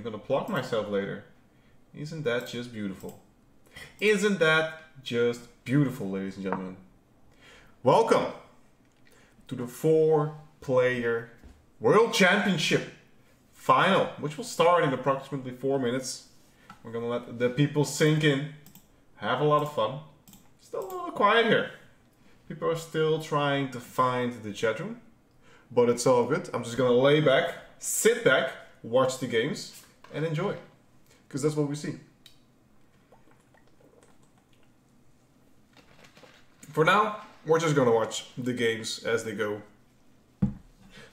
gonna plug myself later. Isn't that just beautiful? Isn't that just beautiful, ladies and gentlemen? Welcome to the 4-player World Championship final, which will start in approximately 4 minutes. We're gonna let the people sink in, have a lot of fun. Still a little quiet here. People are still trying to find the chat room, but it's all good. I'm just gonna lay back, sit back, watch the games, and enjoy, because that's what we see. For now, we're just gonna watch the games as they go.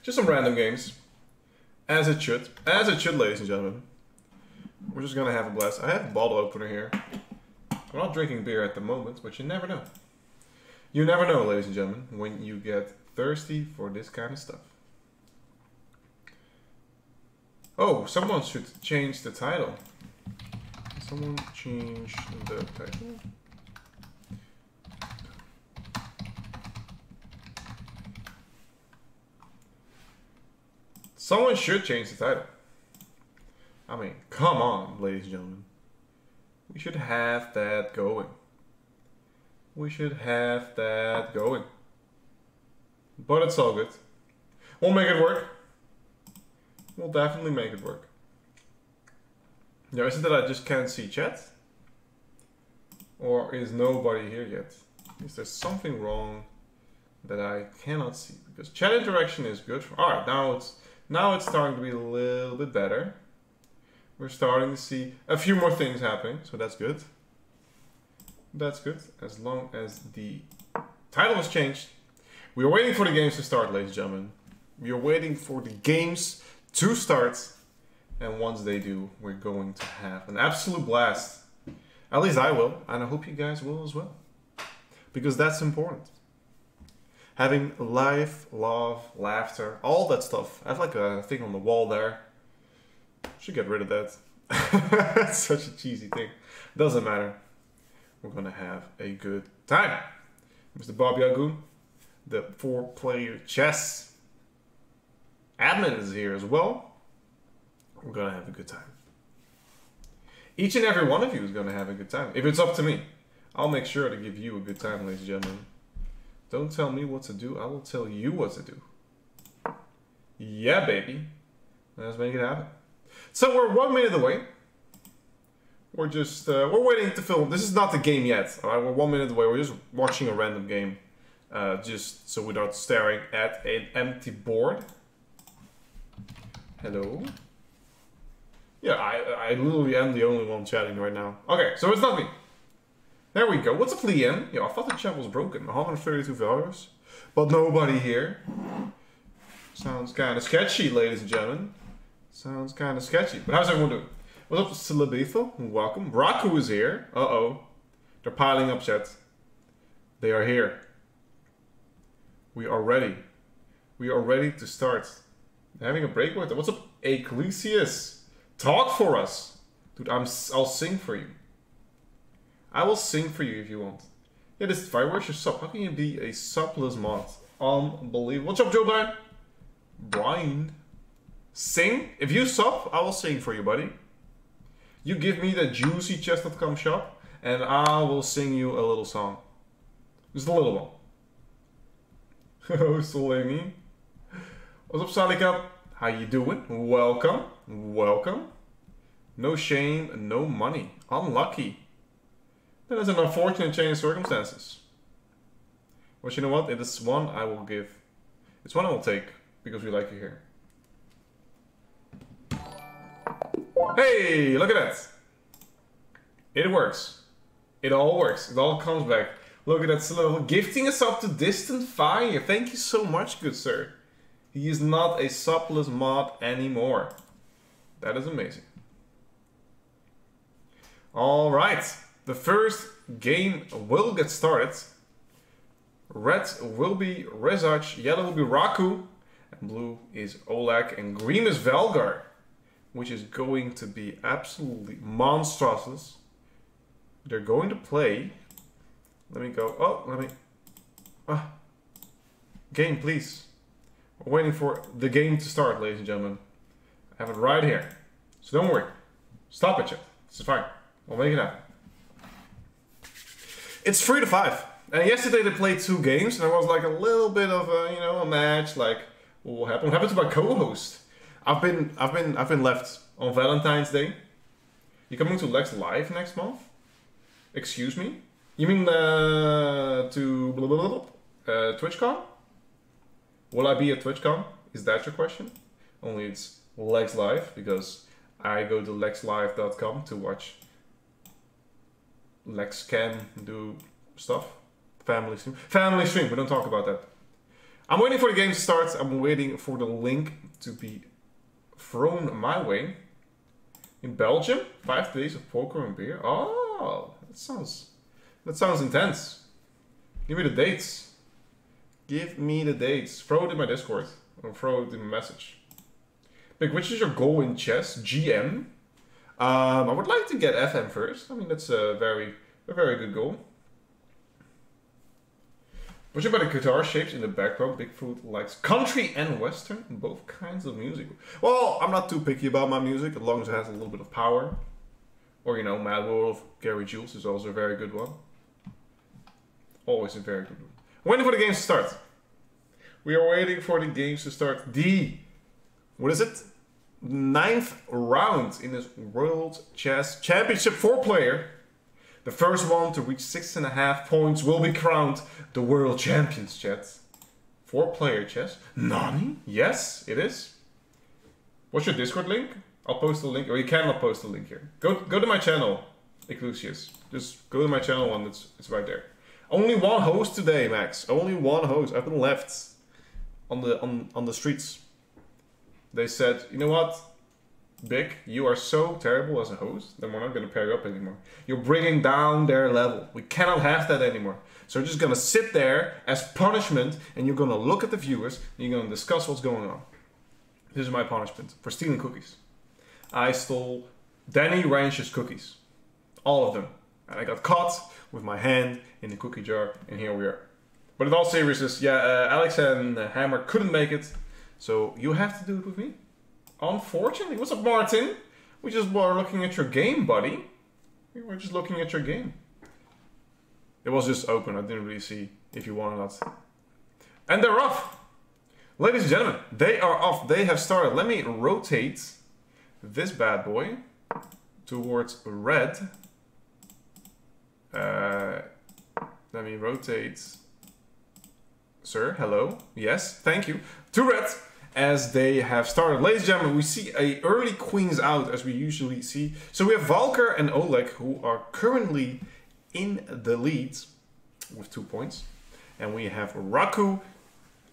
Just some random games, as it should, ladies and gentlemen. We're just gonna have a blast. I have a bottle opener here. I'm not drinking beer at the moment, but you never know. You never know, ladies and gentlemen, when you get thirsty for this kind of stuff. Oh, someone should change the title. Someone change the title. Someone should change the title. I mean, come on, ladies and gentlemen. We should have that going. We should have that going. But it's all good. We'll make it work. We'll definitely make it work. Now, is it that I just can't see chat? Or is nobody here yet? Is there something wrong that I cannot see? Because chat interaction is good. Alright, now it's starting to be a little bit better. We're starting to see a few more things happening, so that's good. That's good, as long as the title has changed. We are waiting for the games to start, ladies and gentlemen. We are waiting for the games to start. And once they do, we're going to have an absolute blast. At least I will, and I hope you guys will as well. Because that's important. Having life, love, laughter, all that stuff. I have like a thing on the wall there. Should get rid of that. That's such a cheesy thing. Doesn't matter. We're gonna have a good time. Mr. Bob Yagoon, the 4-player chess admin, is here as well. We're gonna have a good time. Each and every one of you is gonna have a good time. If it's up to me, I'll make sure to give you a good time, ladies and gentlemen. Don't tell me what to do, I will tell you what to do. Yeah, baby. Let's make it happen. So we're 1 minute away. We're just, we're waiting to film. This is not the game yet. All right, we're 1 minute away. We're just watching a random game. Just so we're not staring at an empty board. Hello. Yeah, I literally am the only one chatting right now. Okay, so it's not me. There we go. What's up, Liam? Yeah, I thought the chat was broken. 132 viewers. But nobody here. Sounds kind of sketchy, ladies and gentlemen. Sounds kind of sketchy. But how's everyone doing? What's up, Celebetho? Welcome. Raku is here. Uh-oh. They're piling up, chat. They are here. We are ready. We are ready to start. Having a break with them. What's up, Ecclesias? Talk for us. Dude, I'll sing for you. I will sing for you if you want. Yeah, this fire. Where's your sub? How can you be a subless mod? Unbelievable. What's up, Joe Brian? Brian. Sing? If you sub, I will sing for you, buddy. You give me the juicy chest.com shop, and I will sing you a little song. Just a little one. Oh, Solemi. What's up, Salika? How you doing? Welcome. Welcome. No shame, no money. Unlucky. That is an unfortunate change of circumstances. But you know what? It is one I will give. It's one I will take, because we like you here. Hey, look at that. It works. It all works. It all comes back. Look at that slow. Gifting us up to Distant Fire. Thank you so much, good sir. He is not a subless mod anymore. That is amazing. Alright. The first game will get started. Red will be Rezaj, yellow will be Raku, and blue is Oleg, and green is Velgar, which is going to be absolutely monstrous. They're going to play. Let me go. Oh, let me. Game, please. We're waiting for the game to start, ladies and gentlemen. I have it right here. So don't worry. Stop it, chat. This is fine. We'll make it happen. It's 3-5. And yesterday they played 2 games, and there was like a little bit of a, you know, a match. Like, what will happen? What happened to my co-host? I've been left on Valentine's Day. You coming to Lex Live next month? Excuse me? You mean to TwitchCon? Will I be at TwitchCon? Is that your question? Only it's Lex Live, because I go to lexlive.com to watch Lex can do stuff. Family stream, we don't talk about that. I'm waiting for the game to start. I'm waiting for the link to be thrown my way. In Belgium, 5 days of poker and beer. Oh, that sounds intense. Give me the dates. Give me the dates. Throw it in my Discord or throw it in a message. Bik, which is your goal in chess? GM. I would like to get FM first. I mean, that's a very good goal. What about the guitar shapes in the background? Bigfoot likes country and western, both kinds of music. Well, I'm not too picky about my music, as long as it has a little bit of power. Or, you know, Mad World of Gary Jules is also a very good one. Always a very good one. Waiting for the games to start. We are waiting for the games to start. What is it? 9th round in this World Chess Championship 4-player. The first one to reach 6.5 points will be crowned the world champions, chat. 4-player chess. Nani? Yes, it is. What's your Discord link? I'll post the link, or you cannot post the link here. Go to my channel, Eclusius. Just go to my channel and it's right there. Only one host today, Max. Only one host. I've been left on the streets. They said, you know what? Bik, you are so terrible as a host, then we're not going to pair you up anymore. You're bringing down their level. We cannot have that anymore. So we're just going to sit there as punishment, and you're going to look at the viewers, and you're going to discuss what's going on. This is my punishment for stealing cookies. I stole Danny Ranch's cookies. All of them. And I got caught with my hand in the cookie jar, and here we are. But in all seriousness, yeah, Alex and Hammer couldn't make it, so you have to do it with me. Unfortunately. What's up, Martin? We just were looking at your game, buddy. We were just looking at your game. It was just open. I didn't really see if you won or not. And they're off. Ladies and gentlemen, they are off. They have started. Let me rotate this bad boy towards red. Let me rotate. Sir, hello. Yes, thank you. To red. As they have started. Ladies and gentlemen, we see a early queens out, as we usually see. So we have Valker and Oleg, who are currently in the lead with 2 points. And we have Raku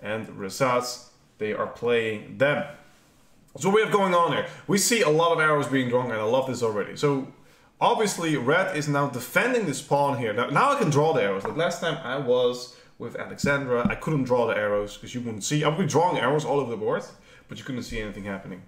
and Razaz. They are playing them. So what we have going on here? We see a lot of arrows being drawn, and I love this already. So obviously red is now defending this pawn here. Now I can draw the arrows. Like last time I was with Alexandra, I couldn't draw the arrows because you wouldn't see. I would be drawing arrows all over the board, but you couldn't see anything happening.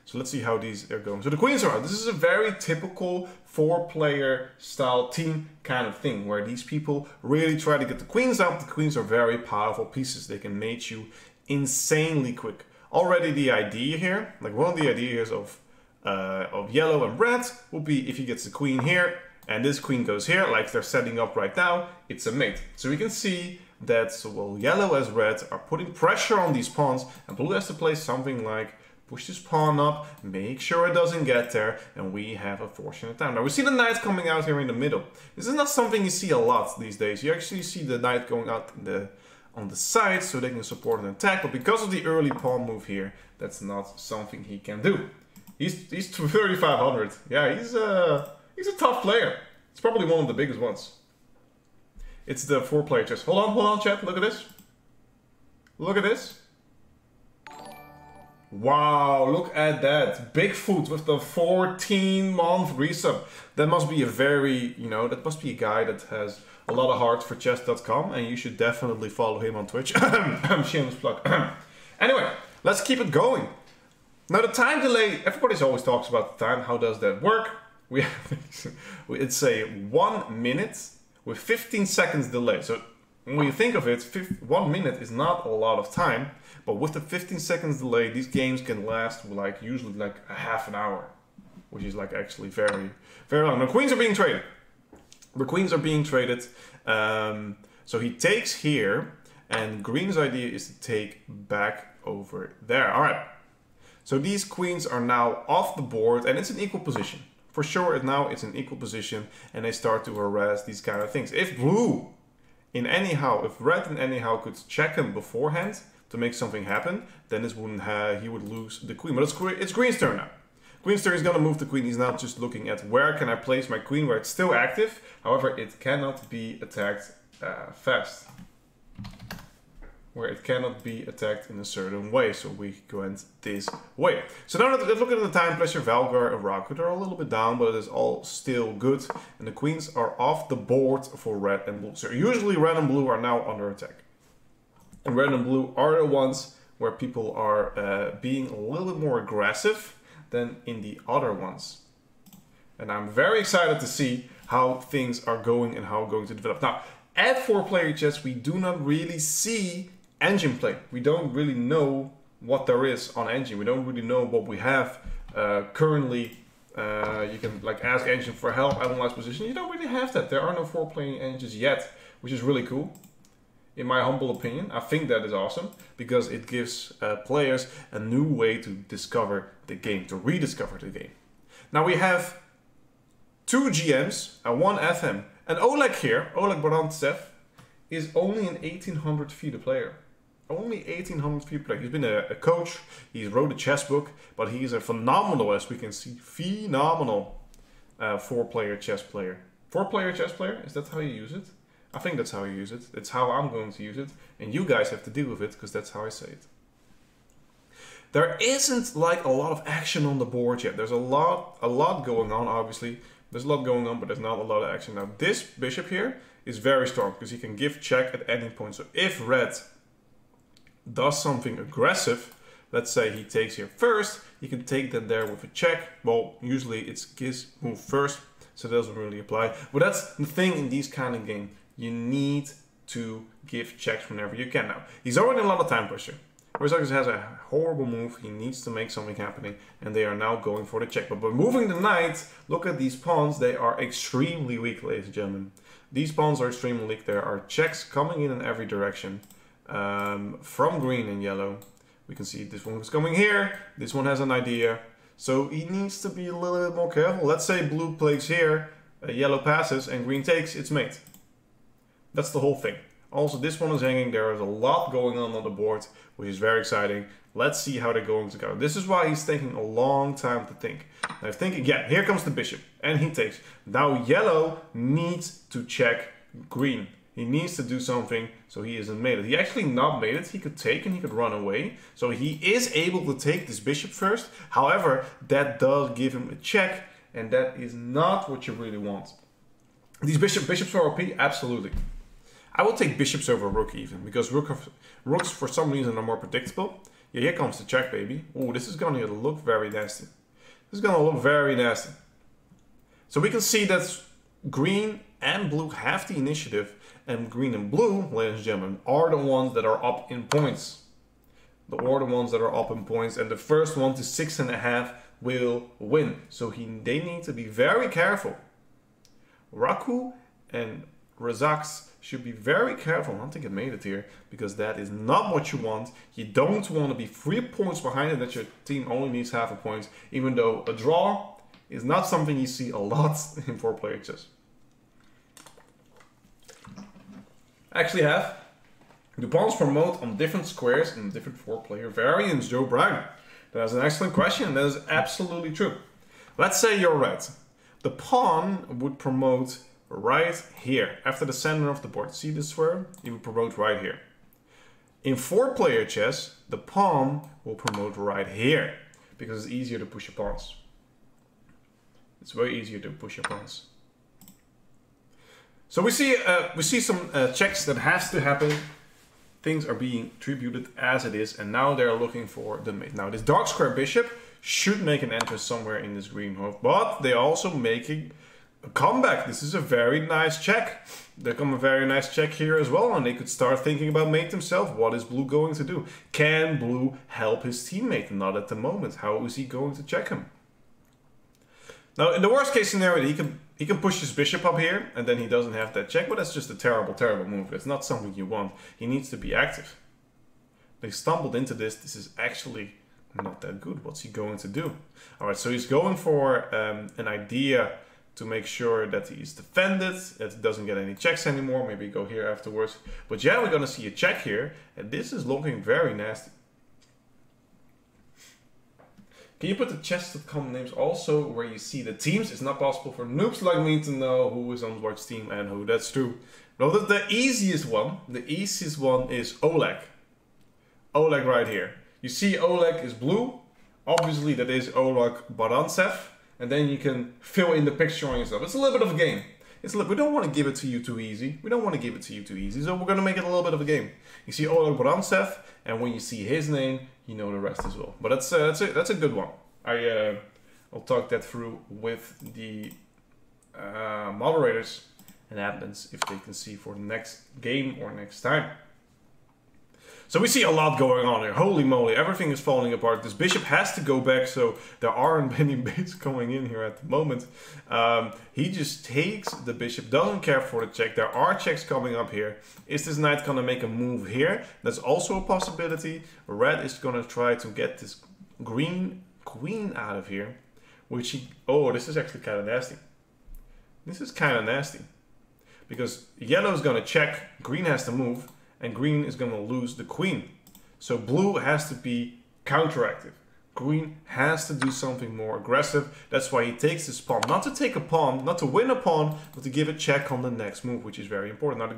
So let's see how these are going. So the queens are out. This is a very typical 4-player style team kind of thing, where these people really try to get the queens out. The queens are very powerful pieces. They can mate you insanely quick. Already the idea here, like one of the ideas of yellow and red will be if he gets the queen here and this queen goes here, like they're setting up right now, it's a mate. So we can see that well, yellow as red are putting pressure on these pawns, and blue has to play something like push this pawn up, make sure it doesn't get there, and we have a fortunate time. Now we see the knight coming out here in the middle. This is not something you see a lot these days. You actually see the knight going out on the side so they can support an attack, but because of the early pawn move here, that's not something he can do. He's 3,500. Yeah, he's a tough player. It's probably one of the biggest ones. It's the 4-player chess. Hold on, chat. Look at this. Look at this. Wow, look at that. Bigfoot with the 14-month resub. That must be a very, that must be a guy that has a lot of heart for chess.com, and you should definitely follow him on Twitch. Shameless plug. Anyway, let's keep it going. Now the time delay, everybody's always talks about the time. How does that work? It's a 1 minute with 15 seconds delay. So when you think of it, 1 minute is not a lot of time, but with the 15 seconds delay, these games can last usually like a half an hour. which is like actually very, very long. Now queens are being traded. The queens are being traded. So he takes here, and green's idea is to take back over there. All right. So these queens are now off the board, and it's an equal position. For sure, now it's an equal position, and they start to harass these kind of things. If blue, if red in anyhow could check him beforehand to make something happen, then this wouldn't he would lose the queen. But it's green's turn now. Green's turn is going to move the queen. He's now just looking at where can I place my queen where it's still active. However, it cannot be attacked fast. Where it cannot be attacked in a certain way. So we went this way. So now let's look at the time pressure. Valgar and Raku, they're a little bit down, but it is all still good. And the queens are off the board for red and blue. So usually red and blue are now under attack. And red and blue are the ones where people are being a little bit more aggressive than in the other ones. And I'm very excited to see how things are going and how going to develop. Now, at 4-player chess, we do not really see engine play. We don't really know what there is on engine. We don't really know what we have currently. You can like ask engine for help, analyze position. You don't really have that. There are no 4-player engines yet, which is really cool. In my humble opinion, I think that is awesome because it gives players a new way to discover the game, to rediscover the game. Now we have 2 GMs, one FM, and Oleg here, Oleg Barantsev, is only an 1800 FIDE player. Only 1800 FIDE player. He's been a coach, he's wrote a chess book, but he's a phenomenal, as we can see, phenomenal 4-player chess player. 4-player chess player, is that how you use it? I think that's how you use it. It's how I'm going to use it. And you guys have to deal with it because that's how I say it. There isn't like a lot of action on the board yet. There's a lot going on, obviously. There's a lot going on, but there's not a lot of action. Now this bishop here is very strong because he can give check at any point. So if red does something aggressive, let's say he takes here first, he can take them there with a check. Well, usually it's his move first, so that doesn't really apply. But that's the thing in these kind of games. You need to give checks whenever you can. Now, he's already in a lot of time pressure. Rizakis has a horrible move. He needs to make something happening, and they are now going for the check. But by moving the knight, look at these pawns. They are extremely weak, ladies and gentlemen. These pawns are extremely weak. There are checks coming in every direction from green and yellow. We can see this one is coming here. This one has an idea. So he needs to be a little bit more careful. Let's say blue plays here, yellow passes, and green takes. It's mate. That's the whole thing. Also, this one is hanging. There is a lot going on the board, which is very exciting. Let's see how they're going to go. This is why he's taking a long time to think. Now, thinking, yeah, here comes the bishop, and he takes. Now, yellow needs to check green. He needs to do something so he isn't mated. He actually not mated. He could take and he could run away. So he is able to take this bishop first. However, that does give him a check, and that is not what you really want. These bishops are OP? Absolutely. I would take bishops over rook even, because rooks for some reason are more predictable. Yeah, here comes the check, baby. Oh, this is going to look very nasty. This is going to look very nasty. So we can see that green and blue have the initiative, and green and blue, ladies and gentlemen, are the ones that are up in points. They are the ones that are up in points, and the first one to 6.5 will win. So they need to be very careful. Raku and Razaks should be very careful not to get mated here, because that is not what you want. You don't want to be 3 points behind it, that your team only needs half a point, even though a draw is not something you see a lot in 4-player chess. I actually have the pawns promote on different squares in different 4-player variants. Joe Brown. That is an excellent question. That is absolutely true. Let's say you're red. The pawn would promote right here, after the center of the board. See this square? It will promote right here. In 4-player chess, the pawn will promote right here, because it's easier to push your pawns. It's very easier to push your pawns. So we see some checks that has to happen. Things are being tributed as it is, and now they're looking for the mate. Now this dark square bishop should make an entrance somewhere in this green hole, but they're also making a comeback. This is a very nice check. There come a very nice check here as well, and they could start thinking about mate themselves. What is blue going to do? Can blue help his teammate? Not at the moment. How is he going to check him? Now, in the worst case scenario, he can push his bishop up here, and then he doesn't have that check, but that's just a terrible, terrible move. It's not something you want. He needs to be active. They stumbled into this. This is actually not that good. What's he going to do? All right, so he's going for an idea to make sure that he's defended, that he doesn't get any checks anymore. Maybe go here afterwards. But yeah, we're going to see a check here, and this is looking very nasty. Can you put the chess.com names also where you see the teams? It's not possible for noobs like me to know who is on which team and who. That's true. Well, the easiest one is Oleg. Oleg right here. You see Oleg is blue. Obviously that is Oleg Barantsev. And then you can fill in the picture on yourself. It's a little bit of a game. We don't want to give it to you too easy. So we're going to make it a little bit of a game. You see Oleg Barantsev, and when you see his name, you know the rest as well. But that's a good one. I'll talk that through with the moderators and admins if they can see for the next game or next time. So we see a lot going on here. Holy moly, everything is falling apart. This bishop has to go back, so there aren't many mates going in here at the moment. He just takes the bishop, doesn't care for the check. There are checks coming up here. Is this knight going to make a move here? That's also a possibility. Red is going to try to get this green queen out of here. Which he... Oh, this is actually kind of nasty. This is kind of nasty. Because yellow is going to check, green has to move. And green is going to lose the queen. So blue has to be counteractive. Green has to do something more aggressive. That's why he takes this pawn. Not to take a pawn, not to win a pawn, but to give a check on the next move, which is very important. Now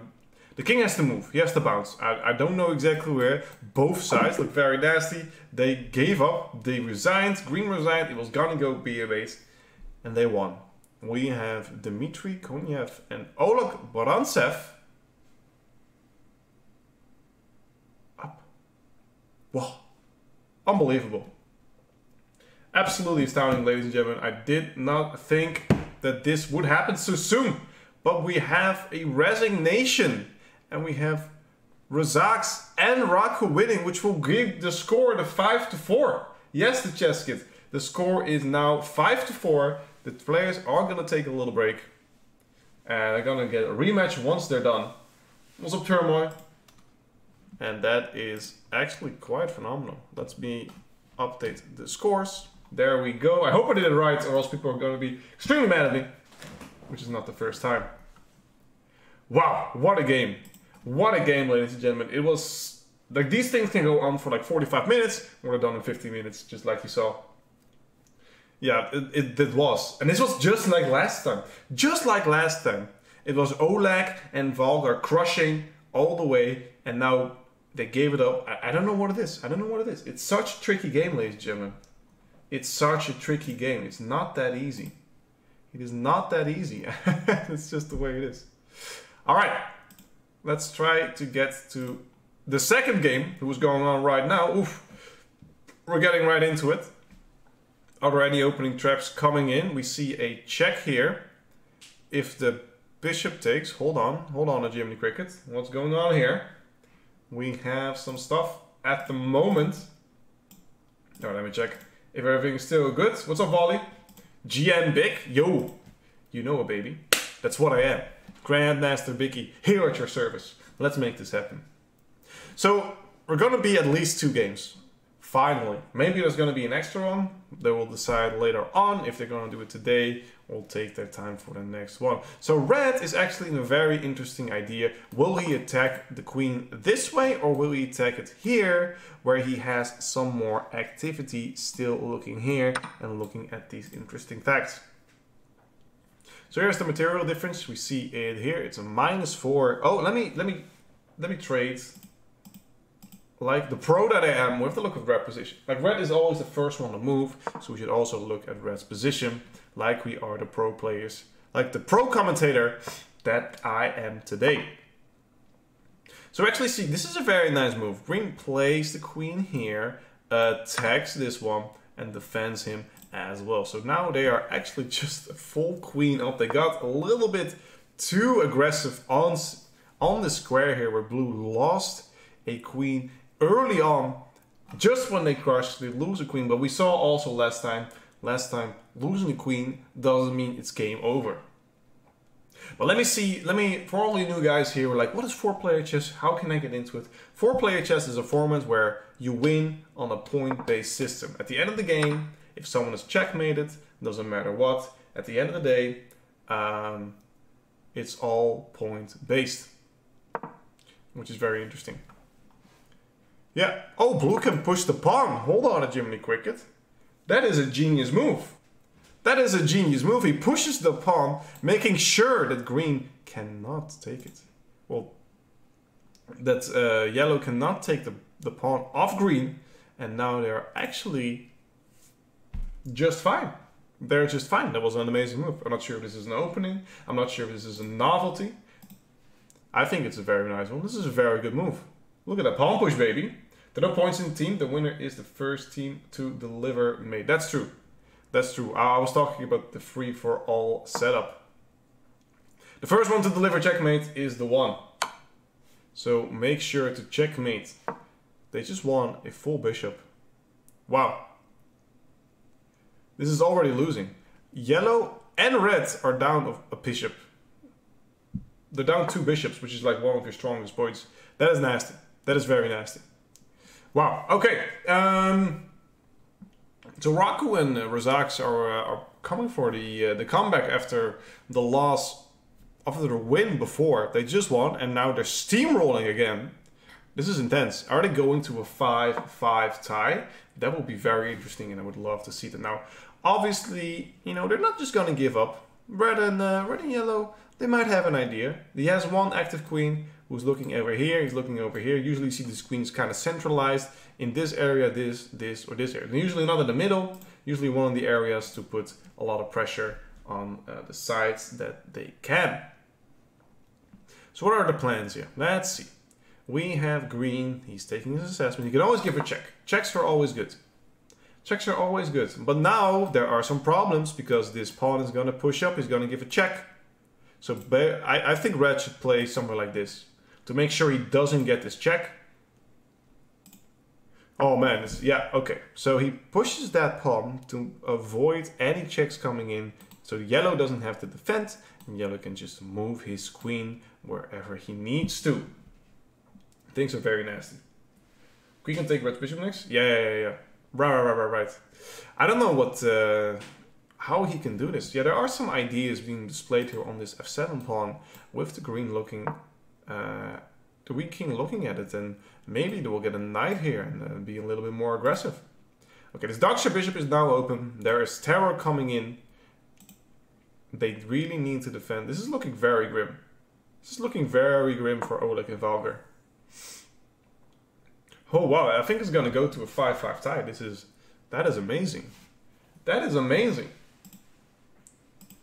the king has to move. He has to bounce. I don't know exactly where. Both sides look very nasty. They gave up. They resigned. Green resigned. It was going to go B8. And they won. We have Dmitry Konyev and Oleg Barantsev. Wow, unbelievable. Absolutely astounding, ladies and gentlemen. I did not think that this would happen so soon. But we have a resignation. And we have Razaks and Raku winning, which will give the score the 5-4. Yes, the chess kit. The score is now 5-4. The players are going to take a little break. And they're going to get a rematch once they're done. What's up, Turmoil? And that is actually quite phenomenal. Let me update the scores. There we go. I hope I did it right, or else people are going to be extremely mad at me. Which is not the first time. Wow, what a game. What a game, ladies and gentlemen. It was... Like, these things can go on for like 45 minutes. We're done in 15 minutes, just like you saw. Yeah, it was. And this was just like last time. Just like last time. It was Oleg and Valgar crushing all the way. And now... They gave it up. I don't know what it is. I don't know what it is. It's such a tricky game, ladies and gentlemen. It's such a tricky game. It's not that easy. It is not that easy. It's just the way it is. All right. Let's try to get to the second game that was going on right now. Oof. We're getting right into it. Are there any opening traps coming in? We see a check here. If the bishop takes... Hold on, Jiminy Cricket. What's going on here? We have some stuff at the moment. All right, let me check if everything's still good. What's up, Volley? GN Bik. Yo, you know it, baby. That's what I am. Grandmaster Bicky, here at your service. Let's make this happen. So, we're going to be at least 2 games. Finally. Maybe there's going to be an extra one. They will decide later on if they're going to do it today or take their time for the next one. So Red is actually in a very interesting idea. Will he attack the queen this way, or will he attack it here where he has some more activity, still looking here and looking at these interesting facts. So here's the material difference. We see it here. It's a -4. Oh, let me trade. Like the pro that I am, we have to look at red position. Like red is always the first one to move, so we should also look at red's position, like we are the pro players, like the pro commentator that I am today. So actually see, this is a very nice move. Green plays the queen here, attacks this one, and defends him as well. So now they are actually just a full queen up. They got a little bit too aggressive on the square here, where blue lost a queen early on. Just when they crush, they lose a queen. But we saw also last time last time, losing the queen doesn't mean it's game over. But let me, for all you new guys here, we're like, what is 4-player chess? How can I get into it? 4-player chess is a format where you win on a point-based system. At the end of the game, if someone is checkmated, doesn't matter what, at the end of the day, it's all point-based, which is very interesting. Yeah. Oh, blue can push the pawn. Hold on a Jiminy Cricket. That is a genius move. That is a genius move. He pushes the pawn, making sure that green cannot take it. Well, that yellow cannot take the pawn off green. And now they're actually just fine. They're just fine. That was an amazing move. I'm not sure if this is an opening. I'm not sure if this is a novelty. I think it's a very nice one. This is a very good move. Look at that pawn push, baby. There are no points in the team. The winner is the first team to deliver mate. That's true. That's true. I was talking about the free-for-all setup. The first one to deliver checkmate is the one. So make sure to checkmate. They just won a full bishop. Wow. This is already losing. Yellow and red are down a bishop. They're down 2 bishops, which is like one of your strongest points. That is nasty. That is very nasty. Wow. Okay. So Raku and Razaks are coming for the comeback after the loss, after the win before. They just won and now they're steamrolling again. This is intense. Are they going to a 5-5 tie? That would be very interesting and I would love to see that. Now, obviously, you know, they're not just going to give up. Red and yellow, they might have an idea. He has one active queen who's looking over here. He's looking over here. Usually you see this queen's kind of centralized in this area, this, or this area. And usually not in the middle. Usually one of the areas to put a lot of pressure on the sides that they can. So what are the plans here? Let's see. We have green. He's taking his assessment. You can always give a check. Checks are always good. Checks are always good. But now there are some problems because this pawn is going to push up. He's going to give a check. So I think red should play somewhere like this to make sure he doesn't get this check. Oh man, yeah, okay. So he pushes that pawn to avoid any checks coming in. So yellow doesn't have to defend and yellow can just move his queen wherever he needs to. Things are very nasty. Queen can take red bishop next? Yeah. Right. I don't know what, how he can do this. Yeah, there are some ideas being displayed here on this f7 pawn with the green looking, the weak king looking at it, and maybe they will get a knight here and be a little bit more aggressive. Okay, this dark bishop is now open. There is terror coming in. They really need to defend. This is looking very grim. This is looking very grim for Oleg and Valger. Oh wow, I think it's gonna go to a 5-5 tie. That is amazing. That is amazing.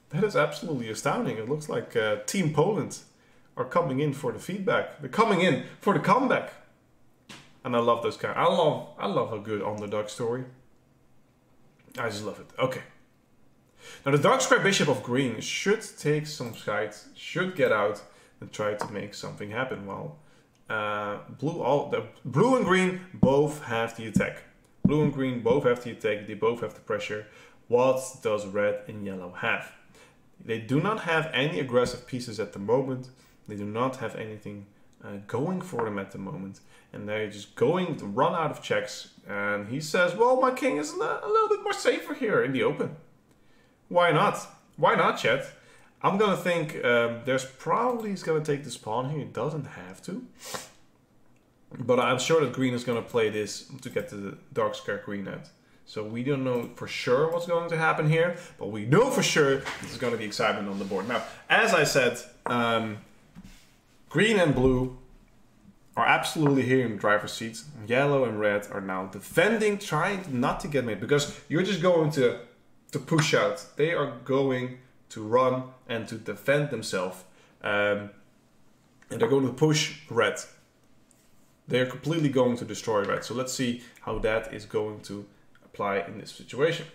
That is absolutely astounding. It looks like Team Poland are coming in for the feedback. They're coming in for the comeback. And I love those kind. I love a good underdog story. I just love it. Okay. Now the dark square bishop of green should take some sides, should get out and try to make something happen. While blue and green both have the attack. Blue and green both have the attack. They both have the pressure. What does red and yellow have? They do not have any aggressive pieces at the moment. They do not have anything going for them at the moment. And they're just going to run out of checks. And he says, well, my king is a little bit more safer here in the open. Why not? Why not, chat? I'm going to think there's probably he's going to take this pawn here. He doesn't have to. But I'm sure that green is going to play this to get the dark square queen out. So we don't know for sure what's going to happen here. But we know for sure this is going to be excitement on the board. Now, as I said, green and blue are absolutely here in the driver's seat. Yellow and red are now defending, trying not to get made. Because you're just going to push out. They are going to run and to defend themselves. And they're going to push red. They're completely going to destroy red. So let's see how that is going to apply in this situation.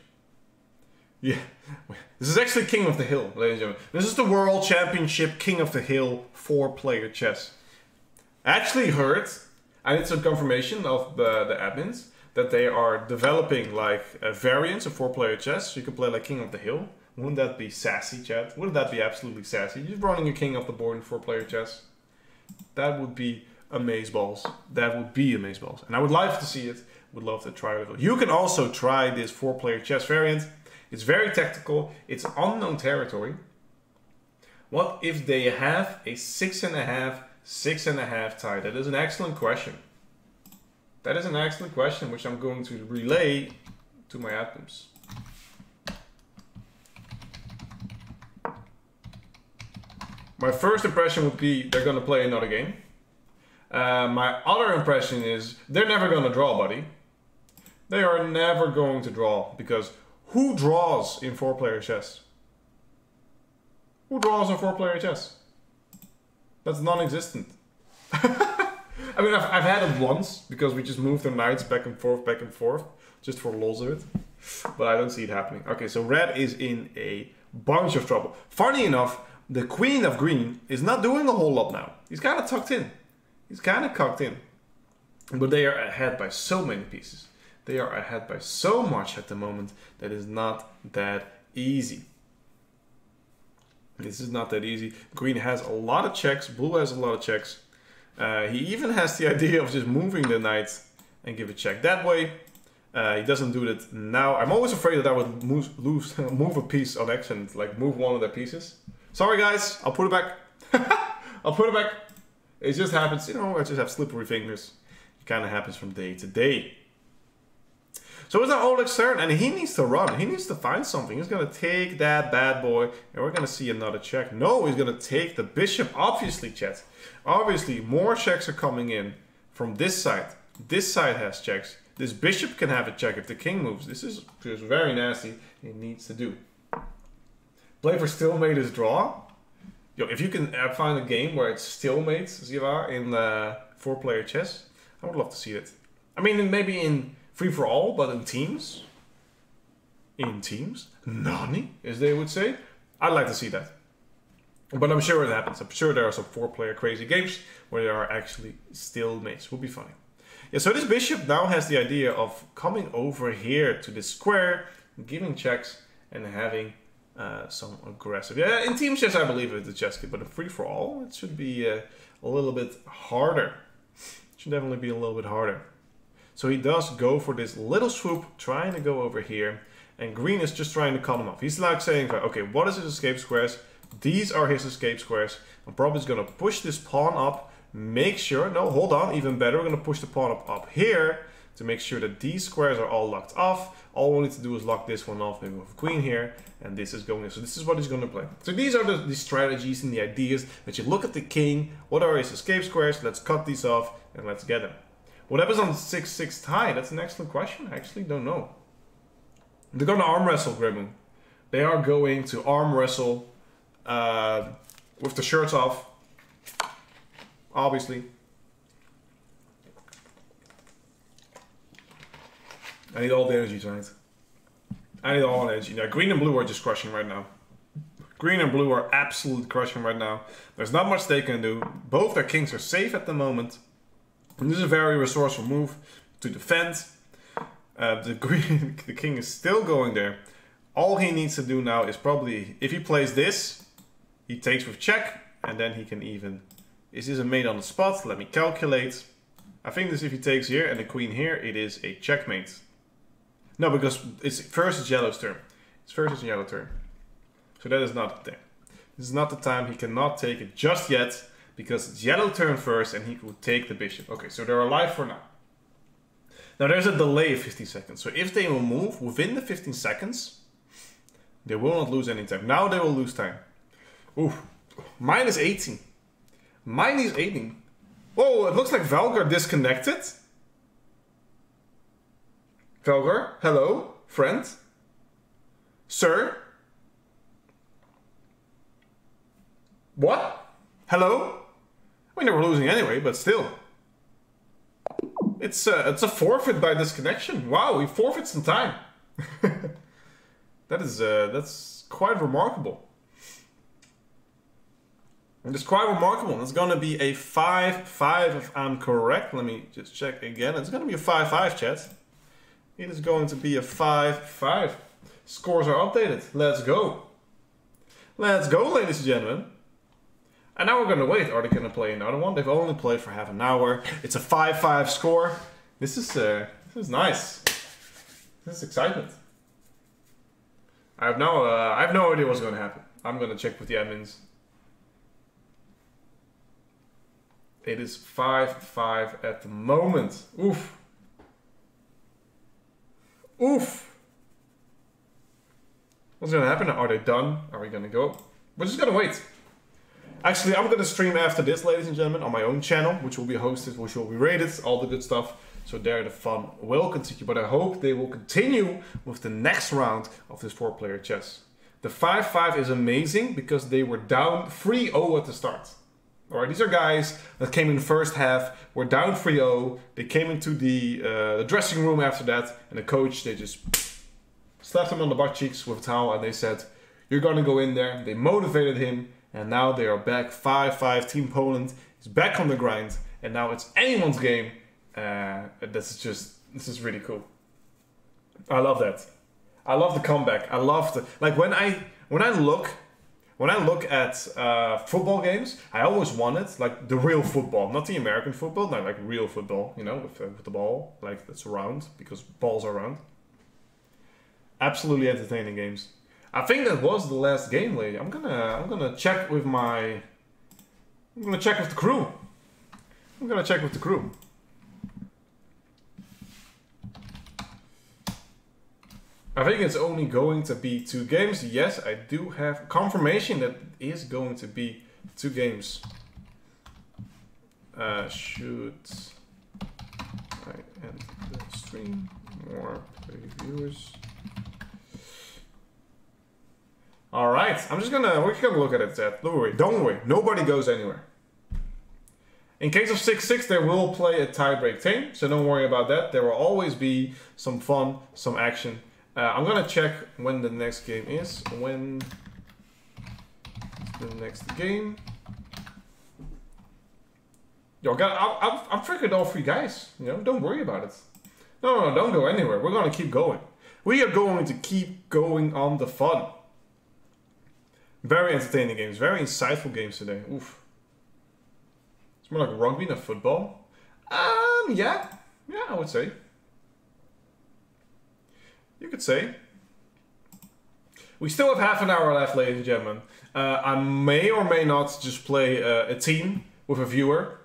Yeah, this is actually King of the Hill, ladies and gentlemen. This is the World Championship King of the Hill 4-player chess. I actually heard, and it's a confirmation of the admins, that they are developing like variants of 4-player chess. So you can play like King of the Hill. Wouldn't that be sassy, chat? Wouldn't that be absolutely sassy? Just running a king off the board in 4-player chess. That would be amazeballs. That would be amazeballs. And I would love to see it. Would love to try it. You can also try this 4-player chess variant. It's very tactical. It's unknown territory. What if they have a 6.5, 6.5 tie? That is an excellent question. That is an excellent question, which I'm going to relay to my admins. My first impression would be they're going to play another game. My other impression is they're never going to draw, buddy. They are never going to draw, because who draws in 4-player chess? Who draws in 4-player chess? That's non-existent. I mean, I've had it once, because we just moved our knights back and forth, just for lols of it. But I don't see it happening. Okay, so red is in a bunch of trouble. Funny enough, the queen of green is not doing a whole lot now. He's kind of tucked in. He's kind of cocked in. But they are ahead by so many pieces. They are ahead by so much at the moment that is not that easy. This is not that easy. Green has a lot of checks. Blue has a lot of checks. He even has the idea of just moving the knight and give a check that way. He doesn't do that now. I'm always afraid that I would move a piece on accident, like move one of their pieces. Sorry guys, I'll put it back. I'll put it back. It just happens, you know, I just have slippery fingers. It kind of happens from day to day. So it's now Oleg's turn, and he needs to run. He needs to find something. He's going to take that bad boy, and we're going to see another check. No, he's going to take the bishop, obviously, chat. Obviously, more checks are coming in from this side. This side has checks. This bishop can have a check if the king moves. This is just very nasty. He needs to do. Play for stalemate is draw. Yo, if you can find a game where it's stalemate, Ziva, in 4-player chess, I would love to see it. I mean, maybe in free-for-all, but in teams. In teams? Nani, as they would say. I'd like to see that. But I'm sure it happens. I'm sure there are some 4-player crazy games where there are actually stalemates. Would be funny. Yeah, so this bishop now has the idea of coming over here to this square, giving checks, and having some aggressive. Yeah, in team chess I believe it's a chess kit, but in free-for-all it should be a little bit harder. It should definitely be a little bit harder. So he does go for this little swoop, trying to go over here, and green is just trying to cut him off. He's like saying, okay, what is his escape squares? These are his escape squares. I'm probably just going to push this pawn up, make sure, no, hold on, even better, we're going to push the pawn up here to make sure that these squares are all locked off. All we need to do is lock this one off, maybe with queen here, and this is going in. So this is what he's going to play. So these are the strategies and the ideas that you look at the king, what are his escape squares, let's cut these off, and let's get them. What happens on 6-6 tie? That's an excellent question. I actually don't know. They're going to arm wrestle Grimu. They are going to arm wrestle with the shirts off. Obviously. I need all the energy tonight. I need all the energy. Now, green and blue are just crushing right now. Green and blue are absolutely crushing right now. There's not much they can do. Both their kings are safe at the moment. And this is a very resourceful move to defend. The king is still going there. All he needs to do now is probably, if he plays this, he takes with check, and then he can even... Is this a mate on the spot? Let me calculate. I think this, if he takes here and the queen here, it is a checkmate. No, because it's first it's yellow's turn. It's first it's yellow turn. So that is not the thing. This is not the time. He cannot take it just yet, because it's yellow turn first and he could take the bishop. Okay, so they're alive for now. Now there's a delay of 15 seconds. So if they will move within the 15 seconds, they will not lose any time. Now they will lose time. Ooh, minus 18. Minus 18. Whoa, it looks like Valgar disconnected. Valgar, hello, friend. Sir? What? Hello? I mean, they were losing anyway, but still. It's a forfeit by disconnection. Wow, we forfeit some time. That's quite remarkable. It's quite remarkable. It's going to be a 5-5 if I'm correct. Let me just check again. It's going to be a 5-5, chat. It is going to be a 5-5. Scores are updated. Let's go. Let's go, ladies and gentlemen. And now we're going to wait. Are they going to play another one? They've only played for half an hour. It's a 5-5 score. This is nice. This is excitement. I have no idea what's going to happen. I'm going to check with the admins. It is 5-5 at the moment. Oof. Oof. What's going to happen? Are they done? Are we going to go? We're just going to wait. Actually, I'm going to stream after this, ladies and gentlemen, on my own channel, which will be hosted, which will be rated, all the good stuff. So there the fun will continue. But I hope they will continue with the next round of this 4-player chess. The 5-5 is amazing because they were down 3-0 at the start. Alright, these are guys that came in the first half, were down 3-0. They came into the dressing room after that, and the coach, they just slapped him on the butt cheeks with a towel, and they said, "You're gonna go in there." They motivated him, and now they are back. 5-5. Team Poland is back on the grind, and now it's anyone's game. This is really cool. I love that. I love the comeback. I love the when I look at football games, I always wanted like the real football, not the American football, not like real football, you know, with the ball like that's round because balls are round. Absolutely entertaining games. I think that was the last game, lady. I'm gonna check with the crew. I'm gonna check with the crew. I think it's only going to be 2 games. Yes, I do have confirmation that it is going to be 2 games. Should I end the stream? More viewers. All right, we're just gonna look at it, Zed. Don't worry, nobody goes anywhere. In case of 6-6, they will play a tiebreak team, so don't worry about that. There will always be some fun, some action. I'm gonna check when the next game is. When the next game? Yo, I've triggered all 3 guys. You know, don't worry about it. No, don't go anywhere. We're gonna keep going. We are going to keep going on the fun. Very entertaining games, very insightful games today. Oof. It's more like rugby than football. Yeah, I would say. You could say. We still have half an hour left, ladies and gentlemen. I may or may not just play a team with a viewer,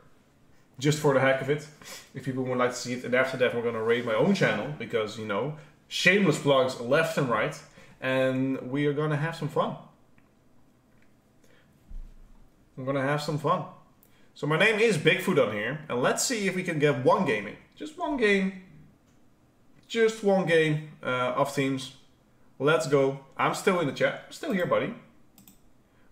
just for the heck of it, if people would like to see it. And after that, we're going to raid my own channel, because, you know, shameless plugs left and right, and we are going to have some fun. We're going to have some fun. So my name is Bigfoot on here, and let's see if we can get 1 game in. Just 1 game. Just 1 game of teams. Let's go. I'm still in the chat. I'm still here, buddy.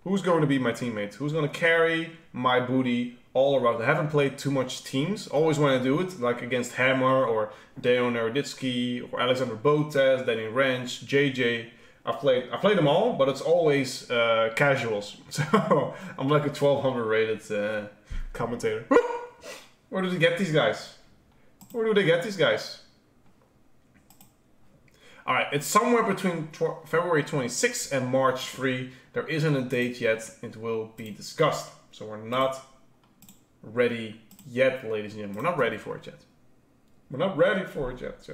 Who's going to be my teammate? Who's going to carry my booty all around? I haven't played too much teams. Always want to do it, like against Hammer or Deon Naroditsky or Alexander Botes, Danny Ranch, JJ. I've played them all, but it's always casuals. So I'm like a 1200 rated commentator. Where do they get these guys? Where do they get these guys? Alright, it's somewhere between February 26th and March 3. There isn't a date yet. It will be discussed. So we're not ready yet, ladies and gentlemen. We're not ready for it yet. We're not ready for it yet.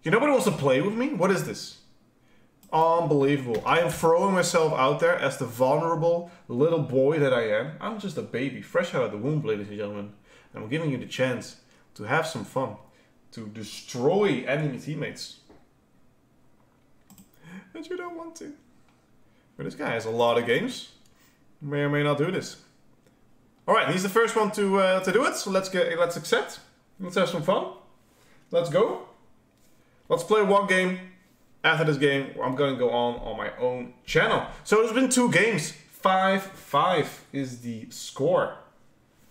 You nobody wants to play with me? What is this? Unbelievable. I am throwing myself out there as the vulnerable little boy that I am. I'm just a baby, fresh out of the womb, ladies and gentlemen. And I'm giving you the chance to have some fun. To destroy enemy teammates. And you don't want to. But this guy has a lot of games. May or may not do this. Alright, he's the first one to do it. So let's accept. Let's have some fun. Let's go. Let's play 1 game. After this game, I'm going to go on my own channel. So there's been 2 games. 5-5 is the score.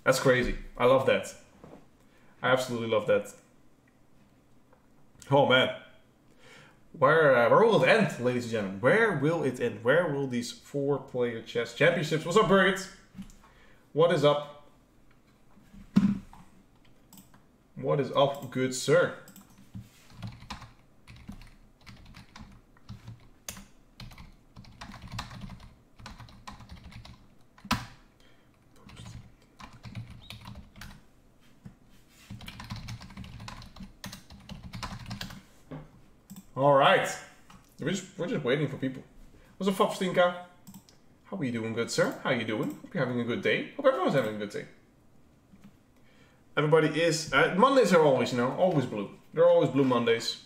That's crazy. I love that. I absolutely love that. Oh man. Where will it end, ladies and gentlemen? Where will it end? Where will these 4-player chess championships? What's up, Birgit? What is up? What is up, good sir? All right. We're just waiting for people. What's up, Fopstinka? How are you doing, good sir? How are you doing? Hope you're having a good day. Hope everyone's having a good day. Everybody is... Mondays are always, you know, always blue. They're always blue Mondays.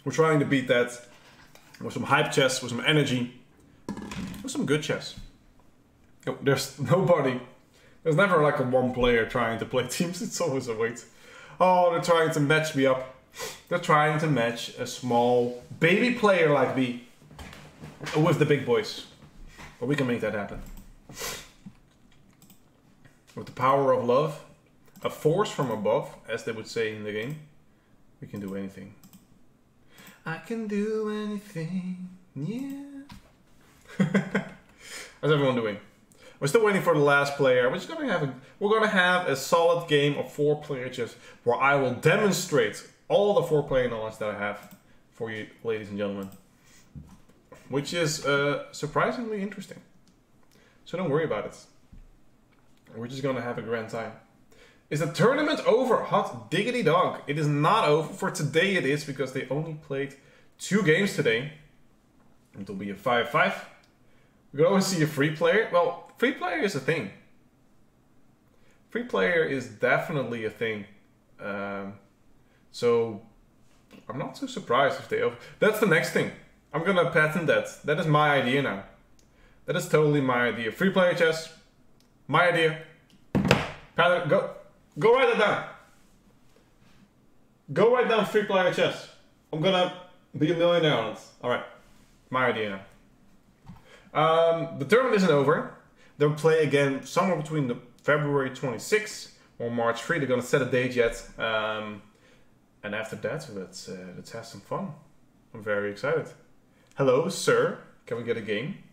We're trying to beat that with some hype chess, with some energy, with some good chess. Oh, there's nobody. There's never like a one player trying to play teams. It's always a wait. Oh, they're trying to match me up. They're trying to match a small baby player like me with the big boys. But we can make that happen. With the power of love, a force from above, as they would say in the game, we can do anything. I can do anything, yeah. How's everyone doing? We're still waiting for the last player. We're gonna have a solid game of 4-player chess where I will demonstrate all the 4-player knowledge that I have for you, ladies and gentlemen, which is surprisingly interesting. So don't worry about it. We're just gonna have a grand time. Is the tournament over? Hot diggity dog. It is not over. For today it is, because they only played 2 games today. It'll be a 5-5. We could always see a free player. Well, free player is a thing. Free player is definitely a thing. So I'm not too surprised if they... That's the next thing. I'm gonna patent that. That is my idea now. That is totally my idea. Free player chess. My idea. Patent. Go write it down. Go write down free player chess. I'm gonna be a millionaire on it. Alright. My idea now. The tournament isn't over. They'll play again somewhere between the February 26th or March 3. They're gonna set a date yet. And after that, let's have some fun. I'm very excited. Hello, sir. Can we get a game?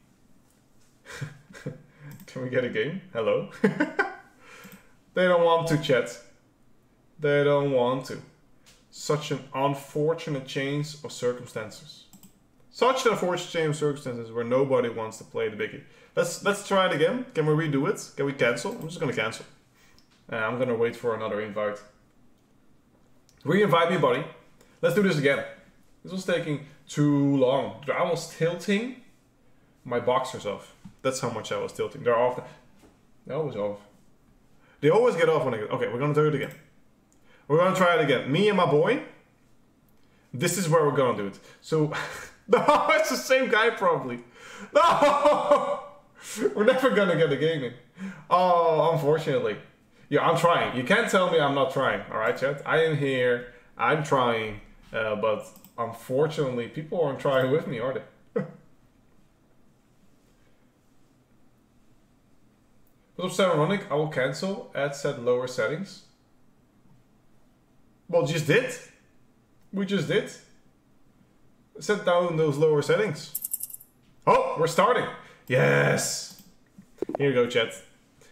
Can we get a game? Hello? They don't want to, chat. They don't want to. Such an unfortunate change of circumstances. Such an unfortunate change of circumstances where nobody wants to play the biggie. Let's try it again. Can we redo it? Can we cancel? I'm just gonna cancel. I'm gonna wait for another invite. Re-invite me, buddy. Let's do this again. This was taking too long. I was tilting my boxers off. That's how much I was tilting. They're off. They're always off. They always get off when I get... Okay, we're gonna do it again. We're gonna try it again. Me and my boy. This is where we're gonna do it. So... No, it's the same guy probably. No! We're never gonna get a game in. Oh, unfortunately. Yeah, I'm trying. You can't tell me I'm not trying. Alright, chat? I am here. I'm trying. But unfortunately, people aren't trying with me, are they? What's up, Saronic? I will cancel. Add set lower settings. Well, just did. We just did. Set down those lower settings. Oh, we're starting. Yes. Here you go, chat.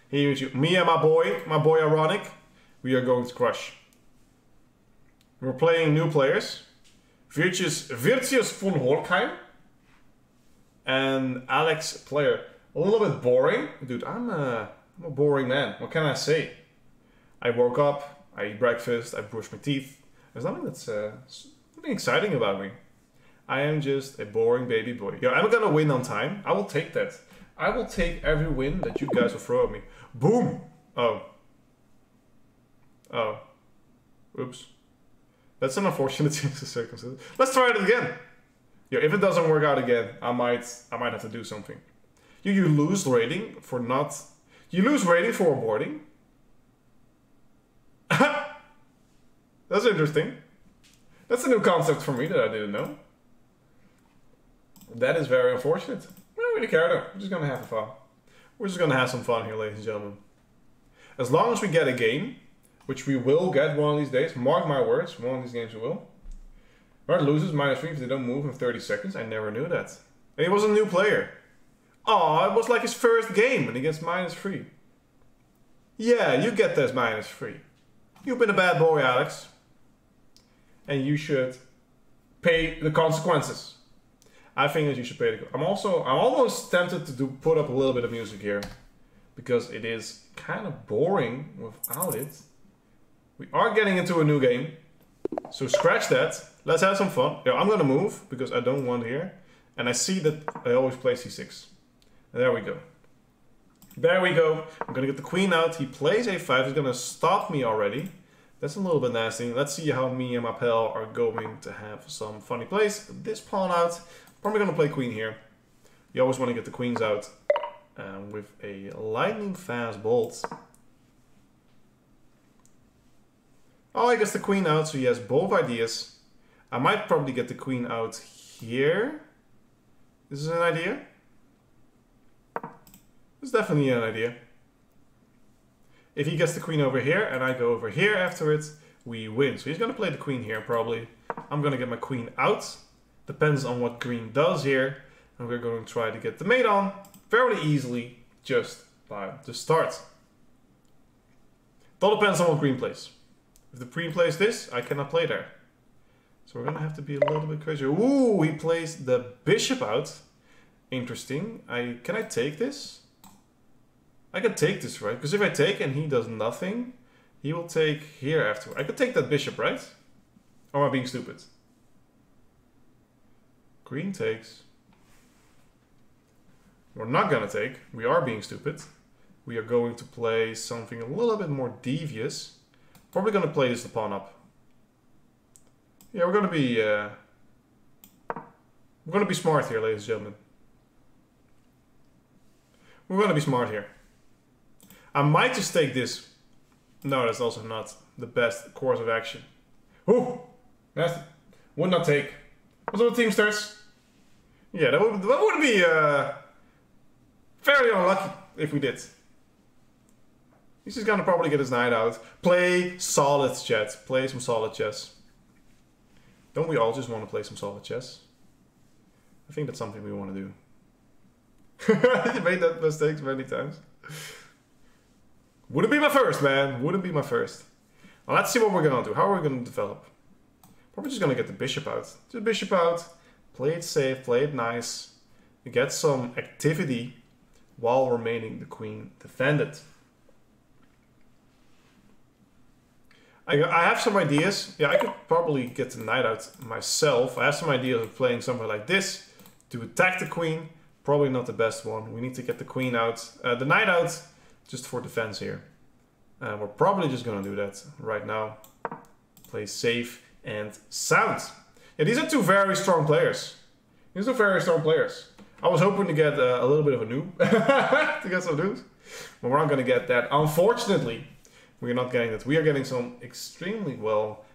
Here you go. Me and my boy Ironic, we are going to crush. We're playing new players. Virtus von Horkheim and Alex Player. A little bit boring. Dude, I'm a boring man. What can I say? I woke up, I eat breakfast, I brush my teeth. There's nothing that's nothing exciting about me. I am just a boring baby boy. Yo, I'm gonna win on time. I will take that. I will take every win that you guys will throw at me. Boom! Oh. Oh. Oops. That's an unfortunate change of circumstances. Let's try it again. Yo, if it doesn't work out again, I might have to do something. You lose rating for not... You lose rating for aborting? That's interesting. That's a new concept for me that I didn't know. That is very unfortunate. We don't really care though. We're just gonna have fun. We're just gonna have some fun here, ladies and gentlemen. As long as we get a game, which we will get one of these days, mark my words, one of these games we will. Red loses -3 if they don't move in 30 seconds. I never knew that. And he was a new player. Oh, it was like his first game and he gets -3. Yeah, you get this -3. You've been a bad boy, Alex. And you should pay the consequences. I think that you should pay the... I'm almost tempted to put up a little bit of music here. Because it is kind of boring without it. We are getting into a new game. So scratch that. Let's have some fun. Yeah, I'm gonna move because I don't want here. And I see that I always play c6. There we go. There we go. I'm gonna get the queen out. He plays a5. He's gonna stop me already. That's a little bit nasty. Let's see how me and my pal are going to have some funny plays. This pawn out. Probably gonna play queen here. You always want to get the queens out with a lightning fast bolt. Oh, he gets the queen out, so he has both ideas. I might probably get the queen out here. This is an idea. It's definitely an idea. If he gets the queen over here and I go over here after it, we win. So he's going to play the queen here probably. I'm going to get my queen out. Depends on what green does here. And we're going to try to get the mate on fairly easily just by the start. It all depends on what green plays. If the green plays this, I cannot play there. So we're going to have to be a little bit crazy. Ooh, he plays the bishop out. Interesting. Can I take this? I can take this, right? Because if I take and he does nothing, he will take here after. I could take that bishop, right? Or am I being stupid? Green takes. We're not going to take. We are being stupid. We are going to play something a little bit more devious. Probably going to play this the pawn up. Yeah, we're going to be smart here, ladies and gentlemen. We're going to be smart here. I might just take this. No, that's also not the best course of action. Ooh, nasty. Would not take. What's up, Teamsters? Yeah, that would be very unlucky if we did. He's just gonna probably get his knight out. Play solid chess. Play some solid chess. Don't we all just want to play some solid chess? I think that's something we want to do. You made that mistake many times. Wouldn't be my first, man. Wouldn't be my first. Well, let's see what we're gonna do. How are we gonna develop? Probably just gonna get the bishop out. Just bishop out. Play it safe. Play it nice. Get some activity while remaining the queen defended. I have some ideas. Yeah, I could probably get the knight out myself. I have some ideas of playing something like this to attack the queen. Probably not the best one. We need to get the queen out, the knight out, just for defense here. We're probably just going to do that right now. Play safe and sound. Yeah, these are two very strong players. These are very strong players. I was hoping to get a little bit of a noob, to get some news. But we're not going to get that. Unfortunately, we are not getting that. We are getting some extremely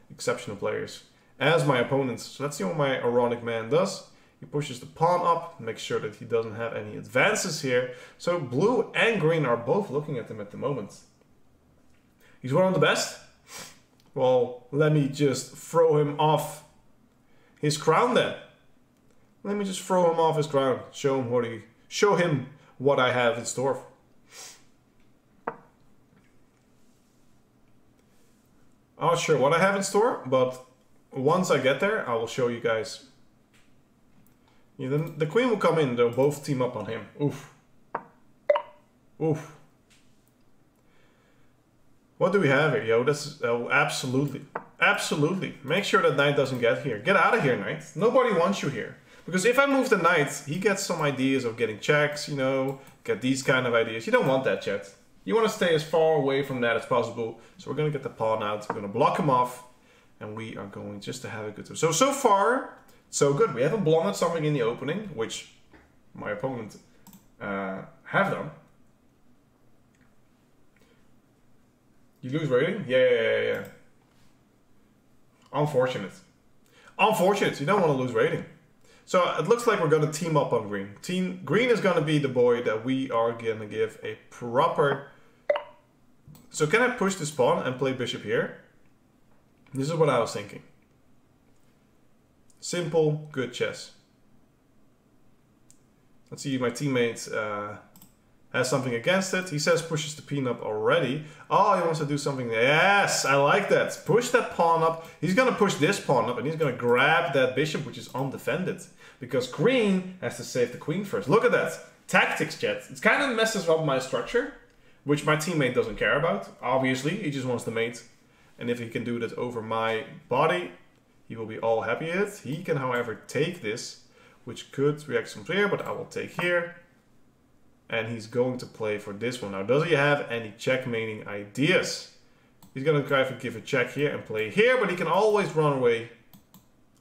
exceptional players as my opponents. So let's see what my Ironic man does. He pushes the pawn up, makes sure that he doesn't have any advances here. So blue and green are both looking at him at the moment. He's one of the best. Well, let me just throw him off his crown then. Let me just throw him off his crown. Show him what I have in store. I'm not sure what I have in store, but once I get there, I will show you guys. Yeah, then the queen will come in. They'll both team up on him. Oof. Oof. What do we have here? Yo, that's absolutely. Absolutely. Make sure that knight doesn't get here. Get out of here, knight. Nobody wants you here. Because if I move the knight, he gets some ideas of getting checks, you know, get these kind of ideas. You don't want that, chat. You want to stay as far away from that as possible. So we're going to get the pawn out. We're going to block him off. And we are going just to have a good time. So far, so good. We haven't blundered something in the opening, which my opponent have done. You lose rating? Yeah. Unfortunate. Unfortunate. You don't want to lose rating. So it looks like we're going to team up on green. Green is going to be the boy that we are going to give a proper... So can I push this pawn and play bishop here? This is what I was thinking. Simple, good chess. Let's see if my teammate has something against it. He says pushes the queen up already. Oh, he wants to do something. Yes, I like that. Push that pawn up. He's going to push this pawn up and he's going to grab that bishop, which is undefended. Because green has to save the queen first. Look at that. Tactics, chat. It kind of messes up my structure, which my teammate doesn't care about. Obviously, he just wants the mate. And if he can do that over my body, he will be all happy with it. He can, however, take this, which could react some here, but I will take here. And he's going to play for this one. Now, does he have any checkmating ideas? He's going to try to give a check here and play here, but he can always run away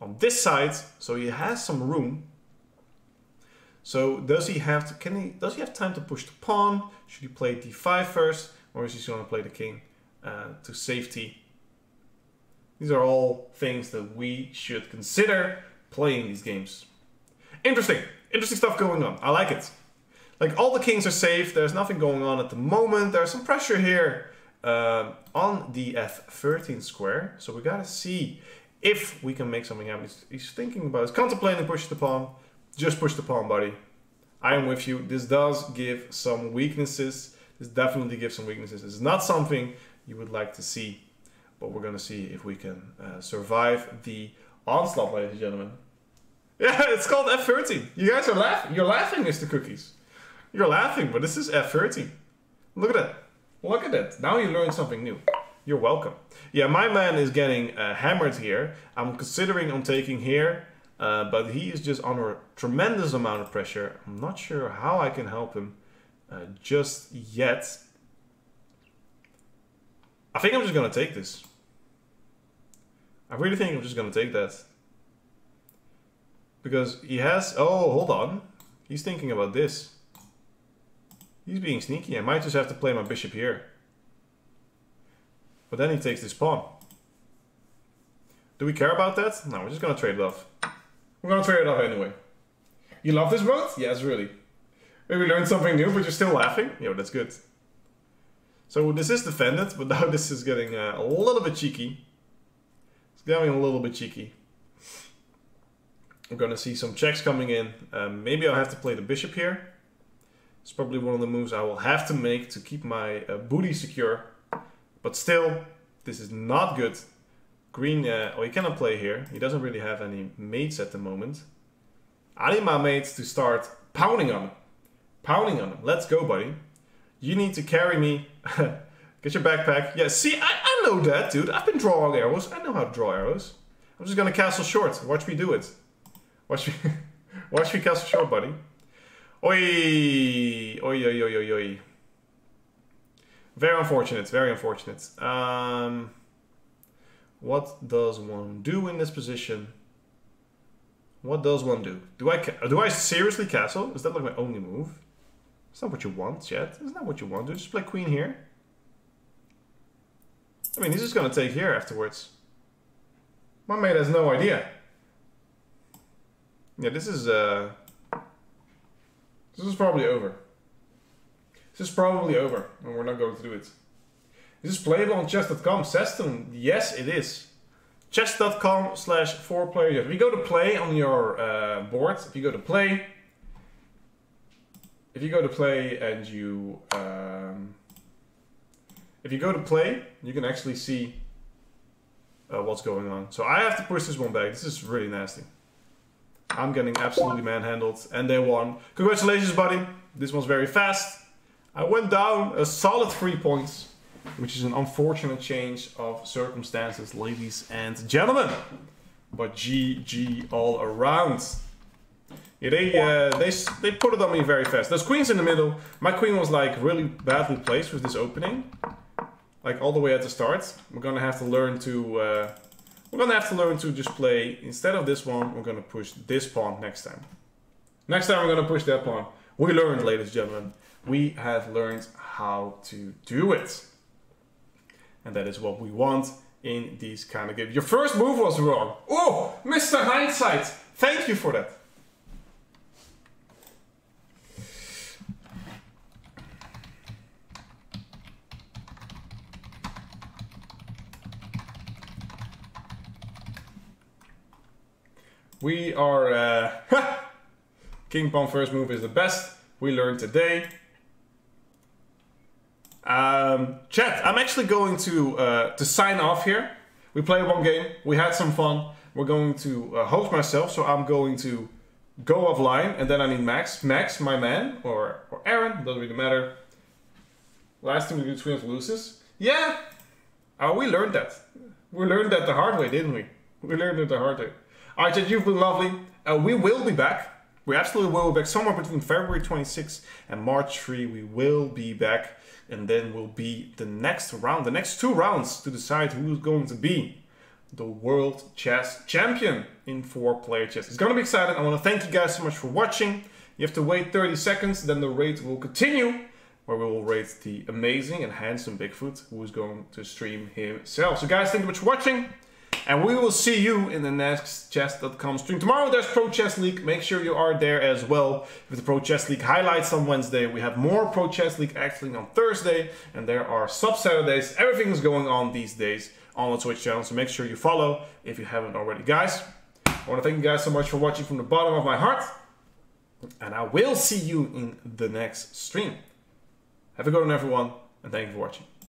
on this side, so he has some room. So does he have to, does he have time to push the pawn? Should he play d5 first, or is he going to play the king to safety? These are all things that we should consider playing these games. Interesting stuff going on. I like it. Like, all the kings are safe. There's nothing going on at the moment. There's some pressure here on the f13 square. So we gotta see if we can make something happen. He's thinking about it. He's contemplating push the pawn. Just push the pawn, buddy. I am with you. This does give some weaknesses. This definitely gives some weaknesses. It's not something you would like to see. But we're gonna see if we can survive the onslaught, ladies and gentlemen. Yeah, it's called f13. You guys are laughing. You're laughing, Mr. Cookies. You're laughing, but this is f13. Look at that. Look at that. Now you learned something new. You're welcome. Yeah, my man is getting hammered here. I'm considering on taking here, but he is just under a tremendous amount of pressure. I'm not sure how I can help him just yet. I think I'm just going to take this. I really think I'm just going to take that. Because he has... Oh, hold on. He's thinking about this. He's being sneaky. I might just have to play my bishop here. But then he takes this pawn. Do we care about that? No, we're just going to trade it off. We're going to trade it off anyway. You love this road? Yes, really. Maybe learned something new, but you're still laughing? Yo, that's good. So this is defended, but now this is getting a little bit cheeky. It's getting a little bit cheeky. We're going to see some checks coming in. Maybe I'll have to play the bishop here. It's probably one of the moves I will have to make to keep my booty secure. But still, this is not good. Green, oh, he cannot play here. He doesn't really have any mates at the moment. I need my mates to start pounding on him. Pounding on him. Let's go, buddy. You need to carry me. Get your backpack. Yeah, see, I know that, dude. I've been drawing arrows. I know how to draw arrows. I'm just gonna castle short. Watch me do it. Watch me, watch me castle short, buddy. Oi! Oi, oi, oi, oi, oi. Very unfortunate, very unfortunate. What does one do in this position? What does one do? Do I seriously castle? Is that like my only move? It's not what you want, chat. It's not what you want. Do just play queen here. I mean, he's just gonna take here afterwards. My mate has no idea. Yeah, this is probably over. This is probably over, and we're not going to do it. Is this playable on chess.com? Seston, yes, it is. Chess.com/4player. If you go to play on your board, if you go to play and you, if you go to play, you can actually see what's going on. So I have to push this one back. This is really nasty. I'm getting absolutely manhandled, and they won. Congratulations, buddy. This one's very fast. I went down a solid 3 points, which is an unfortunate change of circumstances, ladies and gentlemen. But GG all around. Yeah, they put it on me very fast. There's queens in the middle. My queen was like really badly placed with this opening, like all the way at the start. We're gonna have to learn to. We're gonna have to learn to just play, instead of this one, we're gonna push this pawn next time. Next time we're gonna push that pawn. We learned, ladies and gentlemen. We have learned how to do it. And that is what we want in these kind of games. Your first move was wrong. Oh, Mr. Hindsight. Thank you for that. We are, King Pawn first move is the best. We learned today. Chat, I'm actually going to sign off here. We played one game. We had some fun. We're going to host myself, so I'm going to go offline, and then I need Max. Max, my man, or Aaron, doesn't really matter. Last time we do twins loses. Yeah, Oh, we learned that. We learned that the hard way, didn't we? We learned it the hard way. Alright, chat, you've been lovely. We will be back. We absolutely will be back somewhere between February 26th and March 3. We will be back. And then will be the next round, the next 2 rounds to decide who's going to be the World Chess Champion in 4-player chess. It's going to be exciting. I want to thank you guys so much for watching. You have to wait 30 seconds, then the raid will continue, where we will rate the amazing and handsome Bigfoot, who is going to stream himself. So guys, thank you much for watching, and we will see you in the next chess.com stream. Tomorrow there's Pro Chess League. Make sure you are there as well with the Pro Chess League highlights on Wednesday. We have more Pro Chess League actually on Thursday, and there are sub-Saturdays. Everything is going on these days on the Twitch channel, so make sure you follow if you haven't already. Guys, I want to thank you guys so much for watching from the bottom of my heart, and I will see you in the next stream. Have a good one, everyone, and thank you for watching.